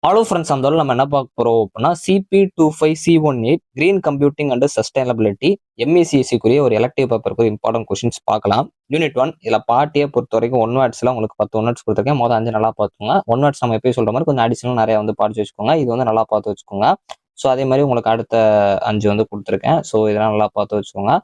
Hello friends, அந்த நம்ம என்ன பார்க்க போறோம் அப்படின்னா CP25C18 green computing and sustainability MECSக்குரிய ஒரு எலக்டிவ் பேப்பருக்கு இம்பார்ட்டன்ட் கொஸ்டின்ஸ் பார்க்கலாம். யூனிட் 1 இதில் பார்ட்டியை பொறுத்த வரைக்கும் ஒன் வேர்ட்ஸ்ல உங்களுக்கு 10 ஒன் வேர்ட்ஸ் கொடுத்துருக்கேன். மொதல் 5 நல்லா பார்த்துக்கோங்க. ஒன் வேர்ட்ஸ் நம்ம எப்பயும் சொல்ற மாதிரி கொஞ்சம் அடிஷனல் நிறைய வந்து படிச்சு வச்சுக்கோங்க. இது வந்து நல்லா பார்த்து வச்சுக்கோங்க. ஸோ அதே மாதிரி உங்களுக்கு அடுத்த 5 வந்து கொடுத்துருக்கேன். ஸோ இதெல்லாம் நல்லா பார்த்து வச்சுக்கோங்க.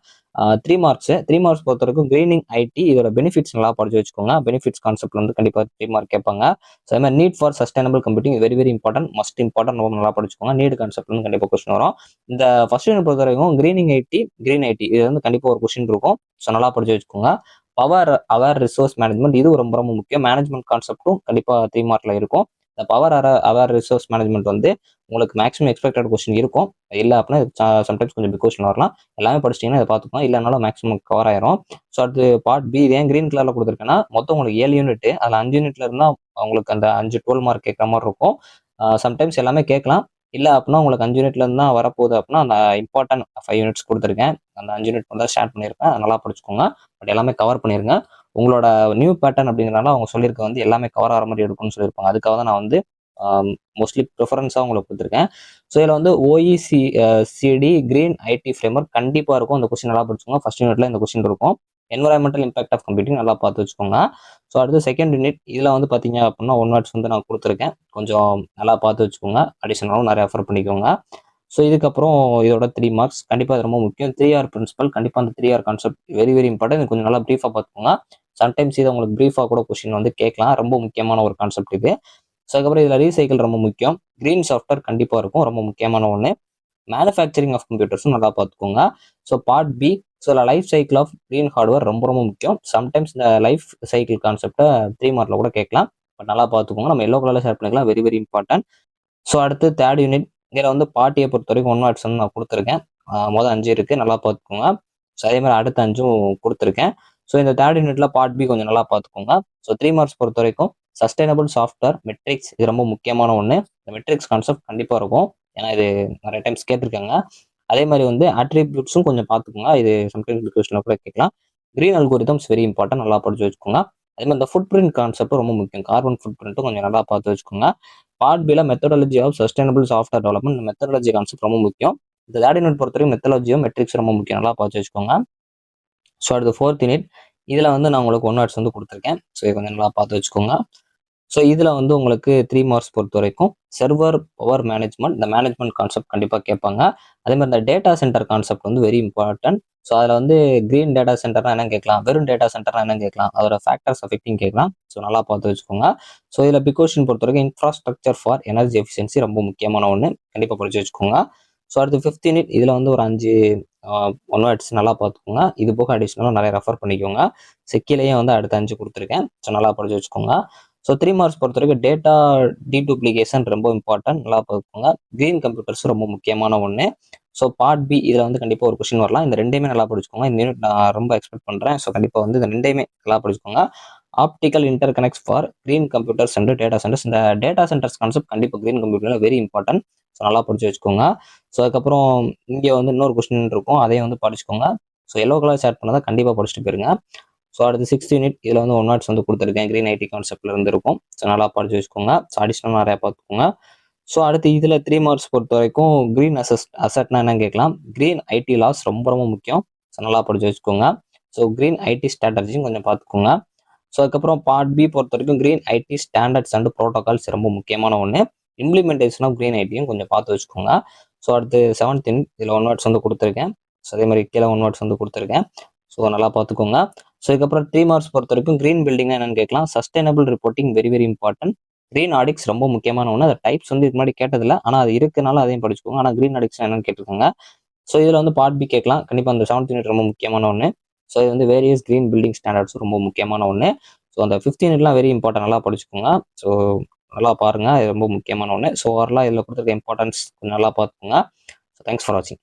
3 மார்க்ஸ் பொறுத்த வரைக்கும் கிரீனிங் ஐடி இதோட பெனிஃபிட்ஸ் நல்லா படிச்சு வச்சுக்கோங்க. பெனிஃபிட்ஸ் கான்செப்ட் வந்து கண்டிப்பாக 3 மார்க் கேட்பாங்க. ஸோ அதே மாதிரி need for sustainable computing very very important, must important, ரொம்ப நல்லா படிச்சுக்கோங்க. நீட் கான்செப்ட் வந்து கண்டிப்பாக கொஸ்டின் வரும். இந்த ஃபர்ஸ்ட் யூனிட் பொறுத்த வரைக்கும் கிரீனிங் ஐடி கிரீன் ஐடி இது வந்து கண்டிப்பாக ஒரு கொஸ்டின் இருக்கும். ஸோ நல்லா படிச்சு வச்சுக்கோங்க. பவர் அவேர் ரிசோர்ஸ் மேனேஜ்மெண்ட் இது ரொம்ப ரொம்ப முக்கியம். மேனேஜ்மெண்ட் கான்செப்டும் கண்டிப்பாக 3 மார்க்ல இருக்கும். இந்த பவர் அவேர் ரிசோர்ஸ் மேனேஜ்மெண்ட் வந்து உங்களுக்கு மேக்ஸிமம் எக்ஸ்பெக்டட் கொஸ்டின் இருக்கும். இல்லை அப்படின்னா சம்டைம்ஸ் கொஞ்சம் பிக் கொஸ்டின் வரலாம். எல்லாமே படிச்சிட்டிங்கன்னா இதை பார்த்துக்கலாம். இல்லைனாலும் மேக்ஸிமம் கவர் ஆயிரும். ஸோ அடுத்து பார்ட் பி ஏன் கிரீன் கலர்ல கொடுத்துருக்கேன்னா மொத்தம் உங்களுக்கு 7 யூனிட், அதில் 5 யூனிட்ல இருந்தா உங்களுக்கு அந்த 5 12 மார்க் கேட்குற மாதிரி இருக்கும். சம்டைம்ஸ் எல்லாமே கேட்கலாம். இல்லை அப்படின்னா உங்களுக்கு 5 யூனிட்ல இருந்தா வரப்போகுது அப்படின்னா அந்த இம்பார்ட்டன்ட் 5 யூனிட்ஸ் கொடுத்துருக்கேன். அந்த 5 யூனிட் வந்து ஸ்டார்ட் பண்ணியிருக்கேன். நல்லா படிச்சுக்கோங்க. பட் எல்லாமே கவர் பண்ணிருங்க. உங்களோட நியூ பேட்டர்ன் அப்படிங்கிறனால அவங்க சொல்லியிருக்க வந்து எல்லாமே கவர் ஆகிற மாதிரி எடுக்கும்னு சொல்லியிருப்பாங்க. அதுக்காக தான் நான் வந்து மோஸ்ட்லி ப்ரிஃபரன்ஸாக உங்களுக்கு கொடுத்துருக்கேன். ஸோ இதில் வந்து OECD கிரீன் ஐடி ஃப்ரேம்வொர்க் கண்டிப்பாக இருக்கும். அந்த கொஸ்டின் நல்லா படிச்சுக்கோங்க. ஃபர்ஸ்ட் யூனிட்ல இந்த கொஸ்டின் இருக்கும். என்வரான்மெண்டல் இம்பாக்ட் ஆஃப் கம்ப்யூட்டிங் நல்லா பார்த்து வச்சுக்கோங்க. ஸோ அடுத்து செகண்ட் யூனிட் இதில் வந்து பார்த்தீங்க அப்படின்னா ஒன் வேர்ட்ஸ் வந்து நான் கொடுத்துருக்கேன். கொஞ்சம் நல்லா பார்த்து வச்சுக்கோங்க. அடிஷனலாகவும் நிறைய ரெஃபர் பண்ணிக்கோங்க. ஸோ இதுக்கப்புறம் இதோட 3 மார்க்ஸ் கண்டிப்பாக அது ரொம்ப முக்கியம். 3R பிரின்சிபல் கண்டிப்பாக அந்த 3R concept very very important. கொஞ்சம் நல்லா ப்ரீஃபாக பார்த்துக்கோங்க. சம்டைம்ஸ் இது உங்களுக்கு ப்ரீஃபாக கூட கொஸ்டின் வந்து கேட்கலாம். ரொம்ப முக்கியமான ஒரு கான்செப்ட் இது. ஸோ அதுக்கப்புறம் இதில் ரீசைக்கிள் ரொம்ப முக்கியம். கிரீன் சாஃப்ட்வேர் கண்டிப்பாக இருக்கும், ரொம்ப முக்கியமான ஒன்று. மேனுஃபேக்சரிங் ஆஃப் கம்ப்யூட்டர்ஸும் நல்லா பார்த்துக்கோங்க. So part B so life cycle of green hardware ரொம்ப ரொம்ப முக்கியம். சம்டைம்ஸ் இந்த லைஃப் சைக்கிள் கான்செப்டை 3 மார்க்ல கூட கேட்கலாம். பட் நல்லா பார்த்துக்கோங்க. நம்ம எல்லோ கலரில் ஷேர் பண்ணிக்கலாம். Very very important. ஸோ அடுத்து தேர்ட் யூனிட் இதில் வந்து பார்ட்டியை பொறுத்த வரைக்கும் ஒன் வேர்ட்ஸ் வந்து நான் கொடுத்துருக்கேன். மொதல் 5 இருக்குது, நல்லா பார்த்துக்கோங்க. ஸோ அதே மாதிரி அடுத்த 5ம் கொடுத்துருக்கேன். ஸோ இந்த தேர்ட் யூனிட்ல பார்ட் பி கொஞ்சம் நல்லா பார்த்துக்கோங்க. ஸோ 3 மார்க்ஸ் பொறுத்த வரைக்கும் சஸ்டைனபிள் சாஃப்ட்வேர் மெட்ரிக்ஸ் இது ரொம்ப முக்கியமான ஒன்று. இந்த மெட்ரிக்ஸ் கான்செப்ட் கண்டிப்பாக இருக்கும். ஏன்னா இது நிறைய டைம்ஸ் கேட்டிருக்காங்க. அதே மாதிரி வந்து அட்ரிபியூட்ஸும் கொஞ்சம் பார்த்துக்கோங்க. இது சம்டைம்ஸ் கொஸ்டினில் கூட கேட்கலாம். கிரீன் அல்கோரிதம்ஸ் வெரி இம்பார்ட்டன்ட், நல்லா படிச்சு வச்சுக்கோங்க. அதே மாதிரி இந்த ஃபுட் பிரிண்ட் கான்செப்ட் ரொம்ப முக்கியம். கார்பன் ஃபுட் பிரிண்ட்டும் கொஞ்சம் நல்லா பார்த்து வச்சுக்கோங்க. பார்ட் பில methodology of sustainable software development இந்த மெத்தடாலஜி கான்செப்ட் ரொம்ப முக்கியம். இந்த தேர்ட் யூனிட் பொறுத்தவரைக்கும் மெத்தடாலஜியும் மெட்ரிக்ஸ் ரொம்ப முக்கியம், நல்லா பார்த்து வச்சுக்கோங்க. ஸோ அடுத்து ஃபோர்த் யூனிட் இதில் வந்து நான் உங்களுக்கு ஒன் வேர்ட்ஸ் வந்து கொடுத்துருக்கேன். ஸோ இது கொஞ்சம் நல்லா பார்த்து வச்சுக்கோங்க. ஸோ இதில் வந்து உங்களுக்கு 3 மார்க்ஸ் பொறுத்த வரைக்கும் சர்வர் பவர் மேனேஜ்மெண்ட் இந்த மேனேஜ்மெண்ட் கான்செப்ட் கண்டிப்பாக கேட்பாங்க. அதே மாதிரி இந்த டேட்டா சென்டர் கான்செப்ட் வந்து வெரி இம்பார்ட்டன்ட். ஸோ அதில் வந்து கிரீன் டேட்டா சென்டர்னா என்னன்னு கேட்கலாம், வெறும் டேட்டா சென்டர்னா என்னன்னு கேட்கலாம், அதோட ஃபேக்டர்ஸ் அஃபெக்டிங் கேட்கலாம். ஸோ நல்லா பார்த்து வச்சுக்கோங்க. ஸோ இதில் பிக் கொஸ்டின் பொறுத்த வரைக்கும் இன்ஃப்ராஸ்ட்ரக்சர் ஃபார் எனர்ஜி எஃபிஷியன்சி ரொம்ப முக்கியமான ஒன்று, கண்டிப்பாக படிச்சு வச்சுக்கோங்க. ஸோ அடுத்து 5th யூனிட் இதில் வந்து ஒரு 5 ஒன் வேர்ட்ஸ் நல்லா பார்த்துக்கோங்க. இது போக அடிஷனலாக நிறைய ரெஃபர் பண்ணிக்கோங்க. செக்கிலேயே வந்து அடுத்த 5 கொடுத்துருக்கேன். ஸோ நல்லா படிச்சு வச்சுக்கோங்க. ஸோ 3 மார்க்ஸ் பொறுத்த வரைக்கும் டேட்டா டீடூப்ளிகேஷன் ரொம்ப இம்பார்ட்டன்ட், நல்லா பார்த்துக்கோங்க. கிரீன் கம்ப்யூட்டர்ஸ் ரொம்ப முக்கியமான ஒன்று. ஸோ பார்ட் பி இதில் வந்து கண்டிப்பாக ஒரு கொஸ்டின் வரலாம். இந்த ரெண்டையுமே நல்லா படிச்சுக்கோங்க. இந்த யூனிட் நான் ரொம்ப எக்ஸ்பெக்ட் பண்ணுறேன். ஸோ கண்டிப்பாக வந்து இந்த ரெண்டையுமே நல்லா படிச்சுக்கோங்க. Optical inter connects for green computers and data centres இந்த டேட்டா சென்டர்ஸ் கான்செப்ட் கண்டிப்பாக கிரீன் கம்ப்யூட்டர்ல வெரி இம்பார்ட்டன்ட். ஸோ நல்லா படிச்சு வச்சுக்கோங்க. ஸோ அதுக்கப்புறம் இங்கே வந்து இன்னொரு கொஸ்டின் இருக்கும், அதையும் வந்து படிச்சுக்கோங்க. ஸோ எல்லோ கலர் ஷேர் பண்ணதை கண்டிப்பாக படிச்சுட்டு போயிருங்க. ஸோ அடுத்து 6th யூனிட் இதில் வந்து ஒன் வேர்ட்ஸ் வந்து கொடுத்துருக்கேன். கிரீன் ஐடி கான்செப்ட்ல இருந்து இருக்கும். ஸோ நல்லா படிச்சு வச்சுக்கோங்க. ஸோ அடிஷனல் நிறையா பார்த்துக்கோங்க. ஸோ அடுத்து இதில் 3 மார்க்ஸ் பொறுத்த வரைக்கும் கிரீன் அசட்னா என்னன்னு கேட்கலாம். கிரீன் ஐடி லாஸ் ரொம்ப ரொம்ப முக்கியம். ஸோ நல்லா படிச்சு வச்சுக்கோங்க. ஸோ கிரீன் ஐடி ஸ்ட்ராட்டஜியும் கொஞ்சம் பார்த்துக்கோங்க. ஸோ அதுக்கப்புறம் பார்ட் பி பொறுத்த வரைக்கும் green IT standards and protocols ரொம்ப முக்கியமான ஒன்று. இம்ப்ளிமெண்டேஷன் ஆஃப் கிரீன் ஐடியும் கொஞ்சம் பார்த்து வச்சுக்கோங்க. ஸோ அடுத்து 7th யூனிட் இதில் ஒன் வேர்ட்ஸ் வந்து கொடுத்துருக்கேன். ஸோ அதே மாதிரி கீழே ஒன் வேர்ட்ஸ் வந்து கொடுத்துருக்கேன். ஸோ நல்லா பார்த்துக்கோங்க. ஸோ இதுக்கப்புறம் 3 மார்க்ஸ் பொறுத்த வரைக்கும் கிரீன் பில்டிங் என்னன்னு கேட்கலாம். Sustainable reporting very very important. Green addicts ரொம்ப முக்கியமான ஒன்று. அந்த டைப்ஸ் வந்து இதுக்கு முன்னாடி கேட்டதில்லை, ஆனால் அது இருக்குனால அதையும் படிச்சுக்கோங்க. ஆனால் கிரீன் ஆடிக்ஸ் என்னன்னு கேட்டிருக்காங்க. ஸோ இதில் வந்து பார்ட் பி கேட்கலாம். கண்டிப்பாக அந்த 7th யூனிட் ரொம்ப முக்கியமான ஒன்று. ஸோ இது வந்து வேரியஸ் கிரீன் பில்டிங் ஸ்டாண்டர்ட்ஸ் ரொம்ப முக்கியமான ஒன்று. ஸோ அந்த 5th யூனிட்லாம் வெரி இம்பார்ட்டன்ட், நல்லா படிச்சுக்கோங்க. ஸோ நல்லா பாருங்க, இது ரொம்ப முக்கியமான ஒன்று. ஸோ ஓவராலாக இதில் கொடுத்துருக்க இம்பார்ட்டன்ஸ் கொஞ்சம் நல்லா பார்த்துக்கோங்க. ஸோ தேங்க்ஸ் ஃபார் வாட்சிங்.